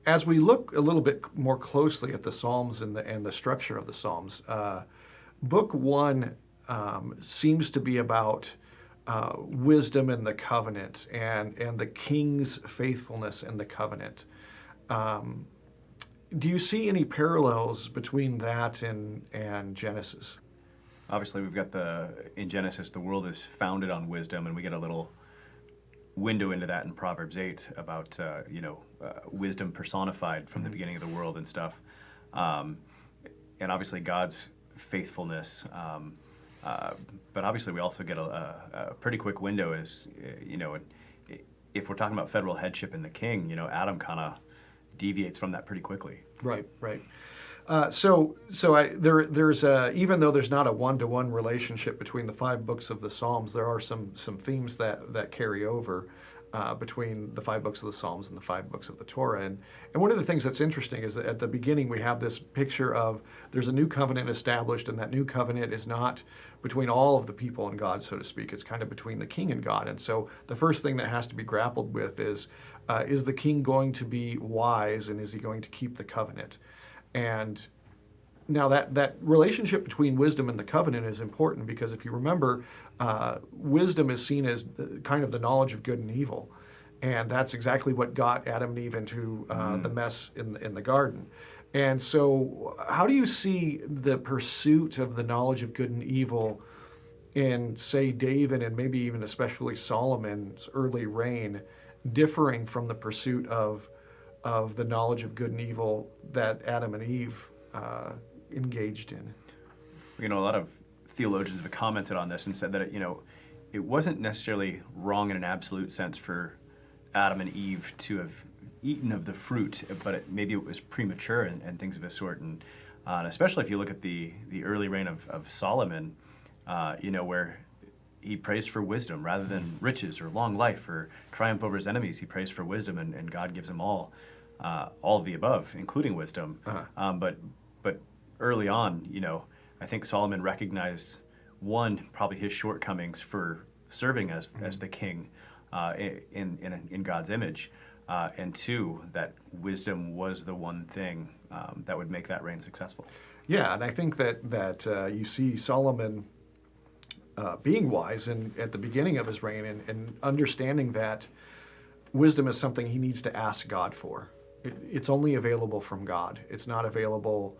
as we look a little bit more closely at the Psalms and the structure of the Psalms, Book One seems to be about wisdom and the covenant and the king's faithfulness in the covenant. Um, do you see any parallels between that and Genesis? Obviously, we've got in Genesis, the world is founded on wisdom, and we get a little window into that in Proverbs 8 about, wisdom personified from the beginning of the world and stuff. Um, and obviously God's faithfulness. But obviously we also get a pretty quick window as, if we're talking about federal headship in the king, Adam kind of deviates from that pretty quickly. Right, right. There's even though there's not a one-to-one relationship between the five books of the Psalms, there are some themes that carry over between the five books of the Psalms and the five books of the Torah. And one of the things that's interesting is that at the beginning we have this picture of there's a new covenant established, and that new covenant is not between all of the people and God, so to speak. It's kind of between the king and God. And so the first thing that has to be grappled with is the king going to be wise, and is he going to keep the covenant? And now that relationship between wisdom and the covenant is important, because if you remember, wisdom is seen as kind of the knowledge of good and evil. And that's exactly what got Adam and Eve into the mess in the garden. And so how do you see the pursuit of the knowledge of good and evil in, say, David and maybe even especially Solomon's early reign differing from the pursuit of the knowledge of good and evil that Adam and Eve engaged in? A lot of theologians have commented on this and said that it wasn't necessarily wrong in an absolute sense for Adam and Eve to have eaten of the fruit, but maybe it was premature and things of this sort. And especially if you look at the early reign of Solomon, where he prays for wisdom rather than riches or long life or triumph over his enemies. He prays for wisdom, and God gives him all of the above, including wisdom. Uh-huh. But early on, I think Solomon recognized, one, probably his shortcomings for serving as the king in God's image, and two, that wisdom was the one thing that would make that reign successful. Yeah, and I think that you see Solomon being wise at the beginning of his reign, and understanding that wisdom is something he needs to ask God for. It's only available from God. It's not available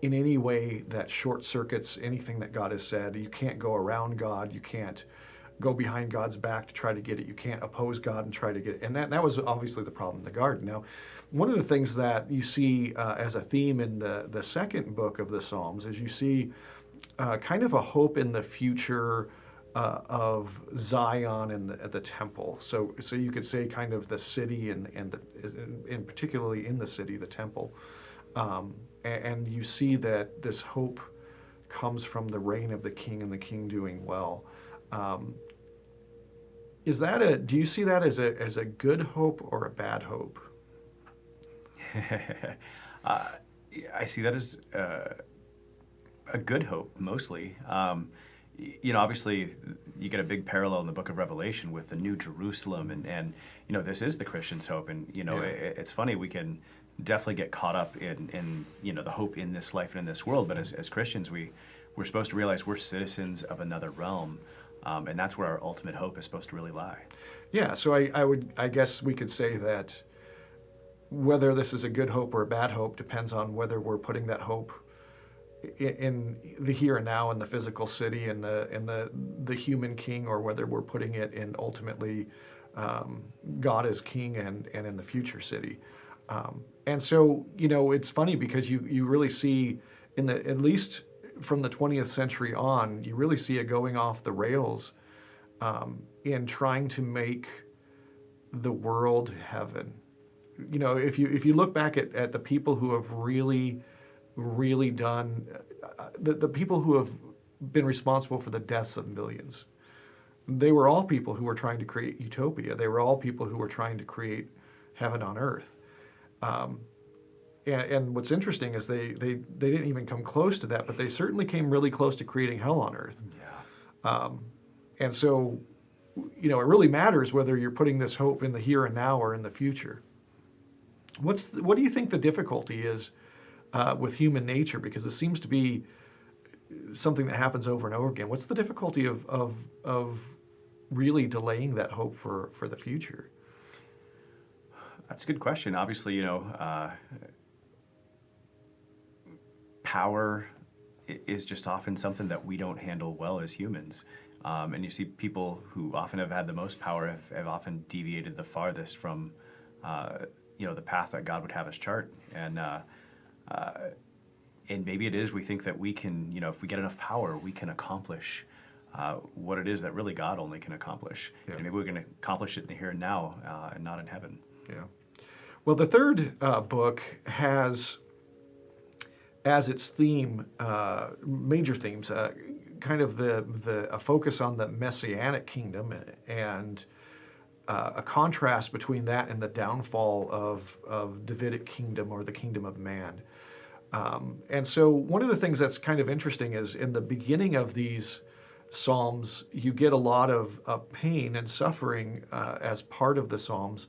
in any way that short circuits anything that God has said. You can't go around God. You can't go behind God's back to try to get it. You can't oppose God and try to get it. And that was obviously the problem in the garden. Now, one of the things that you see as a theme in the second book of the Psalms is you see kind of a hope in the future of Zion and the temple. So you could say kind of the city and particularly in the city, the temple. And you see that this hope comes from the reign of the king and the king doing well. Do you see that as a good hope or a bad hope? I see that as a good hope, mostly. Obviously, you get a big parallel in the book of Revelation with the New Jerusalem, and this is the Christian's hope. And, it's funny, we can definitely get caught up in the hope in this life and in this world, but as Christians, we're supposed to realize we're citizens of another realm, and that's where our ultimate hope is supposed to really lie. Yeah, so I guess we could say that whether this is a good hope or a bad hope depends on whether we're putting that hope in the here and now, in the physical city and the human king, or whether we're putting it in ultimately God as king and in the future city. And so it's funny because you really see at least from the 20th century on, you really see it going off the rails in trying to make the world heaven. If you look back at the people who have really done, the people who have been responsible for the deaths of millions, they were all people who were trying to create utopia. They were all people who were trying to create heaven on earth. And what's interesting is they didn't even come close to that, but they certainly came really close to creating hell on earth. Yeah. And so, it really matters whether you're putting this hope in the here and now or in the future. What do you think the difficulty is with human nature? Because it seems to be something that happens over and over again. What's the difficulty of really delaying that hope for the future? That's a good question. Obviously, power is just often something that we don't handle well as humans. And you see people who often have had the most power have often deviated the farthest from, the path that God would have us chart. And maybe it is we think that we can, if we get enough power, we can accomplish what it is that really God only can accomplish. Yeah. And maybe we're going to accomplish it in the here and now and not in heaven. Yeah. Well, the third book has as its theme, major themes, kind of a focus on the messianic kingdom and a contrast between that and the downfall of Davidic kingdom or the kingdom of man. And so one of the things that's kind of interesting is in the beginning of these Psalms, you get a lot of pain and suffering as part of the Psalms.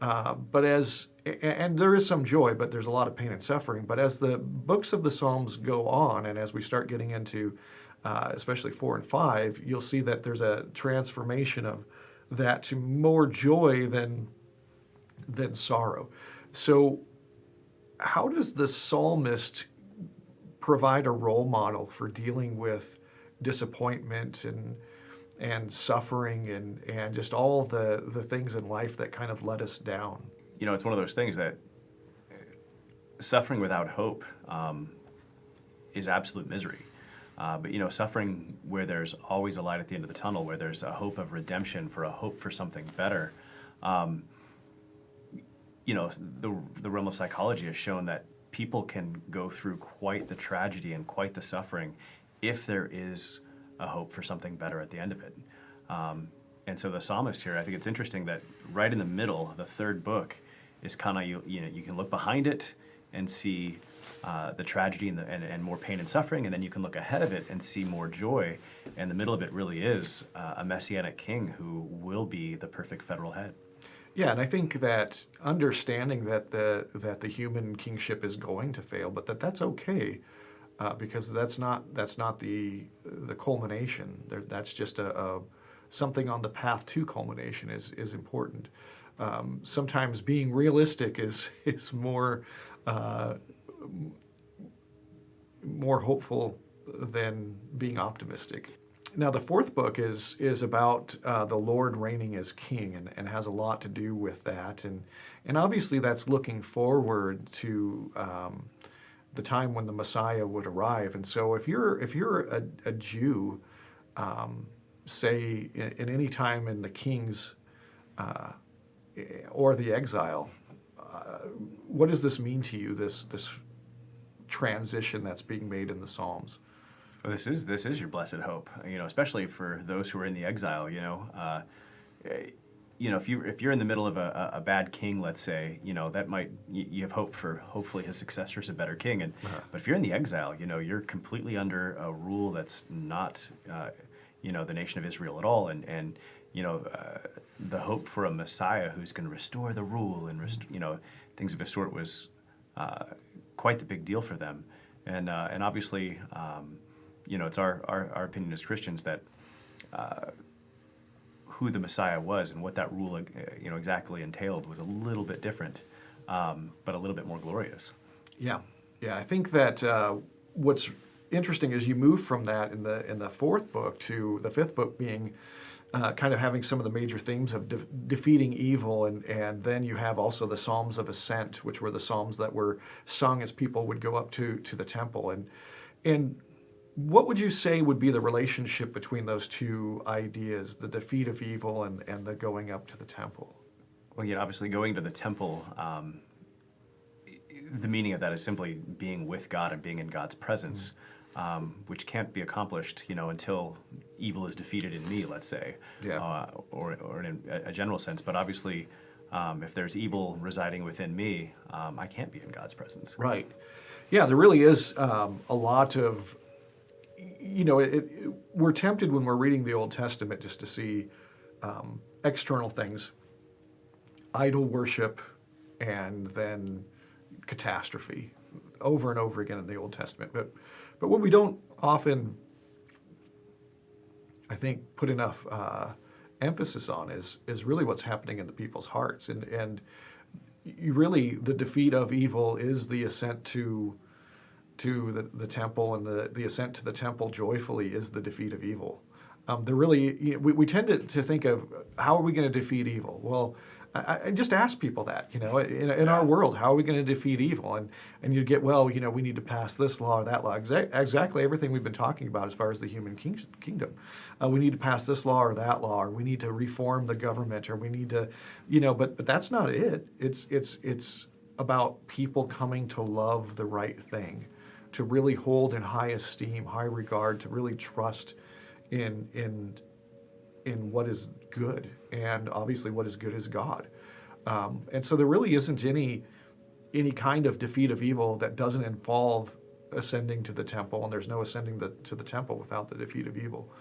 And there is some joy, but there's a lot of pain and suffering. But as the books of the Psalms go on, and as we start getting into especially 4 and 5, you'll see that there's a transformation of that to more joy than sorrow. So how does the psalmist provide a role model for dealing with disappointment and suffering and just all the things in life that kind of let us down? It's one of those things that suffering without hope is absolute misery. But suffering where there's always a light at the end of the tunnel, where there's a hope of redemption, for a hope for something better. The realm of psychology has shown that people can go through quite the tragedy and quite the suffering if there is a hope for something better at the end of it. And so the psalmist here, I think it's interesting that right in the middle, the third book is kind of, you can look behind it and see the tragedy and more pain and suffering, and then you can look ahead of it and see more joy. And the middle of it really is a messianic king who will be the perfect federal head. Yeah, and I think that understanding that the human kingship is going to fail, but that's okay, because that's not the culmination. That's just a something on the path to culmination is important. Sometimes being realistic is more hopeful than being optimistic. Now, the fourth book is about the Lord reigning as king and has a lot to do with that. And obviously that's looking forward to the time when the Messiah would arrive. And so if you're a Jew, say in any time in the king's or the exile, what does this mean to you, this transition that's being made in the Psalms? Well, this is your blessed hope, especially for those who are in the exile. If you're in the middle of a bad king, let's say, that might, you have hope for hopefully his successor is a better king. And but if you're in the exile, you're completely under a rule that's not, the nation of Israel at all. And the hope for a Messiah who's going to restore the rule and things of the sort was quite the big deal for them. And obviously. It's our opinion as Christians that who the Messiah was and what that rule, exactly entailed was a little bit different, but a little bit more glorious. Yeah. I think that what's interesting is you move from that in the fourth book to the fifth book being kind of having some of the major themes of defeating evil, and then you have also the Psalms of Ascent, which were the psalms that were sung as people would go up to the temple. And what would you say would be the relationship between those two ideas, the defeat of evil and the going up to the temple? Well, obviously going to the temple, the meaning of that is simply being with God and being in God's presence, which can't be accomplished, until evil is defeated in me, let's say, or in a general sense. But obviously, if there's evil residing within me, I can't be in God's presence. Right. Yeah, there really is a lot of, we're tempted when we're reading the Old Testament just to see external things, idol worship, and then catastrophe, over and over again in the Old Testament. But what we don't often, I think, put enough emphasis on is really what's happening in the people's hearts. And you really, the defeat of evil is the ascent to the temple, and the ascent to the temple joyfully is the defeat of evil. There really, we tend to think of, how are we going to defeat evil? Well, I just ask people that, in our world, how are we going to defeat evil? And you get, well, we need to pass this law or that law. Exactly everything we've been talking about as far as the human kingdom. We need to pass this law or that law, or we need to reform the government, or we need to, but that's not it. It's about people coming to love the right thing, to really hold in high esteem, high regard, to really trust in what is good, and obviously what is good is God. And so there really isn't any kind of defeat of evil that doesn't involve ascending to the temple, and there's no ascending to the temple without the defeat of evil.